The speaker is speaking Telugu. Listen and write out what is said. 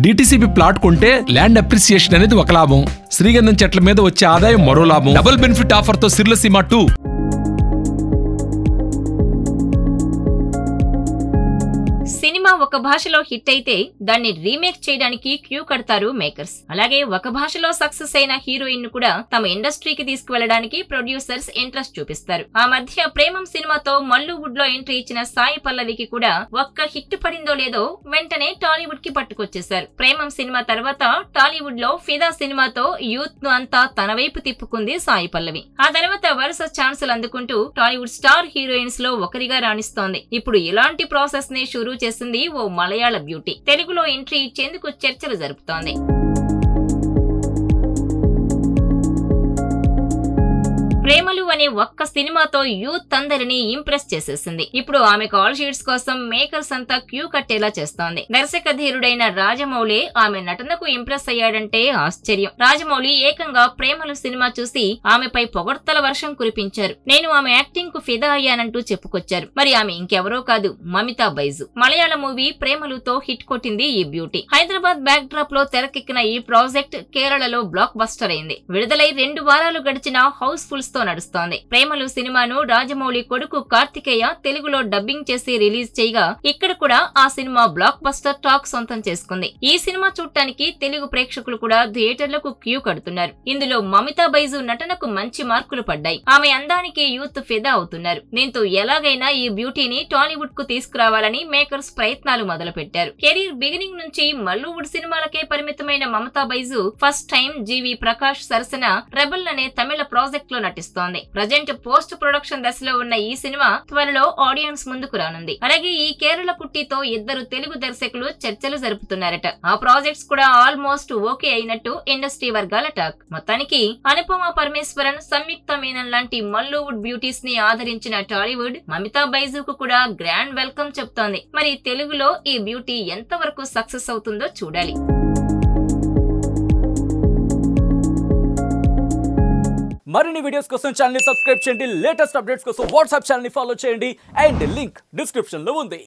డిటిసిపి ప్లాట్ కొంటే ల్యాండ్ అప్రిసియేషన్ అనేది ఒక లాభం, శ్రీగంధం చెట్ల మీద వచ్చే ఆదాయం మరో లాభం. డబుల్ బెనిఫిట్ ఆఫర్ తో సిర్లసీమ 2. సినిమా ఒక భాషలో హిట్ అయితే దాన్ని రీమేక్ చేయడానికి క్యూ కడతారు మేకర్స్. అలాగే ఒక భాషలో సక్సెస్ అయిన హీరోయిన్ ను కూడా తమ ఇండస్ట్రీకి తీసుకువెళ్లడానికి ప్రొడ్యూసర్స్ ఇంట్రెస్ట్ చూపిస్తారు. ఆ మధ్య ప్రేమం సినిమాతో మల్లువుడ్ లో ఎంట్రీ ఇచ్చిన సాయి పల్లవికి కూడా ఒక్క హిట్ పడిందో లేదో వెంటనే టాలీవుడ్ కి పట్టుకొచ్చేశారు. ప్రేమం సినిమా తర్వాత టాలీవుడ్ లో ఫిదా సినిమాతో యూత్ ను అంతా తన వైపు తిప్పుకుంది సాయి పల్లవి. ఆ తర్వాత వరుస ఛాన్సులు అందుకుంటూ టాలీవుడ్ స్టార్ హీరోయిన్స్ లో ఒకరిగా రాణిస్తోంది. ఇప్పుడు ఇలాంటి ప్రాసెస్ ని షురూ చేసింది ఓ మలయాళ బ్యూటీ. తెలుగులో ఎంట్రీ ఇచ్చేందుకు చర్చలు జరుపుతోంది. ప్రేమలు అనే ఒక్క సినిమాతో యూత్ అందరినీ ఇంప్రెస్ చేసేసింది. ఇప్పుడు ఆమె కాల్ షీట్స్ కోసం మేకర్స్ అంతా క్యూ కట్టేలా చేస్తోంది. దర్శక ధీరుడైన రాజమౌళి ఆమె నటనకు ఇంప్రెస్ అయ్యాడంటే ఆశ్చర్యం. రాజమౌళి ఏకంగా ప్రేమలు సినిమా చూసి ఆమెపై పొగడ్తల వర్షం కురిపించారు. నేను ఆమె యాక్టింగ్ కు ఫిదా అయ్యానంటూ చెప్పుకొచ్చారు. మరి ఆమె ఇంకెవరో కాదు, మమితా బైజు. మలయాళ మూవీ ప్రేమలుతో హిట్ కొట్టింది ఈ బ్యూటీ. హైదరాబాద్ బ్యాక్ డ్రాప్ లో తెరకెక్కిన ఈ ప్రాజెక్ట్ కేరళలో బ్లాక్ బస్టర్ అయింది. విడుదలై 2 వారాలు గడిచిన హౌస్ ఫుల్స్ తో నడుస్తోంది. ప్రేమలు సినిమాను రాజమౌళి కొడుకు కార్తికేయ తెలుగులో డబ్బింగ్ చేసి రిలీజ్ చేయగా ఇక్కడ కూడా ఆ సినిమా బ్లాక్ బస్టర్ టాక్ సొంతం చేసుకుంది. ఈ సినిమా చూడటానికి తెలుగు ప్రేక్షకులు కూడా థియేటర్లకు క్యూ కడుతున్నారు. ఇందులో మమితా బైజు నటనకు మంచి మార్కులు పడ్డాయి. ఆమె అందానికి యూత్ ఫిదా అవుతున్నారు. దీంతో ఎలాగైనా ఈ బ్యూటీని టాలీవుడ్ కు తీసుకురావాలని మేకర్స్ ప్రయత్నాలు మొదలు పెట్టారు. కెరీర్ బిగినింగ్ నుంచి మల్లువుడ్ సినిమాలకే పరిమితమైన మమతా బైజు ఫస్ట్ టైం జీవి ప్రకాష్ సరసన రెబల్ అనే తమిళ ప్రాజెక్ట్ లో నటిస్తుంది. ప్రజెంట్ పోస్ట్ ప్రొడక్షన్ దశలో ఉన్న ఈ సినిమా త్వరలో ఆడియన్స్ ముందుకు రానుంది. అలాగే ఈ కేరళ కుట్టితో 2 తెలుగు దర్శకులు చర్చలు జరుపుతున్నారట. ఆ ప్రాజెక్ట్స్ కూడా ఆల్మోస్ట్ ఓకే అయినట్టు ఇండస్ట్రీ వర్గాల టాక్. మొత్తానికి అనుపమ పరమేశ్వరన్, సంయుక్త మీనన్ లాంటి మల్లువుడ్ బ్యూటీస్ ని ఆదరించిన టాలీవుడ్ మమితా బైజుకు కూడా గ్రాండ్ వెల్కమ్ చెప్తోంది. మరి తెలుగులో ఈ బ్యూటీ ఎంత వరకు సక్సెస్ అవుతుందో చూడాలి. మరిన్ని వీడియోస్ కోసం ఛానల్ ని సబ్స్క్రైబ్ చేయండి. లేటెస్ట్ అప్డేట్స్ కోసం వాట్సాప్ ఛానల్ ని ఫాలో చేయండి. అండ్ లింక్ డిస్క్రిప్షన్ లో ఉంది.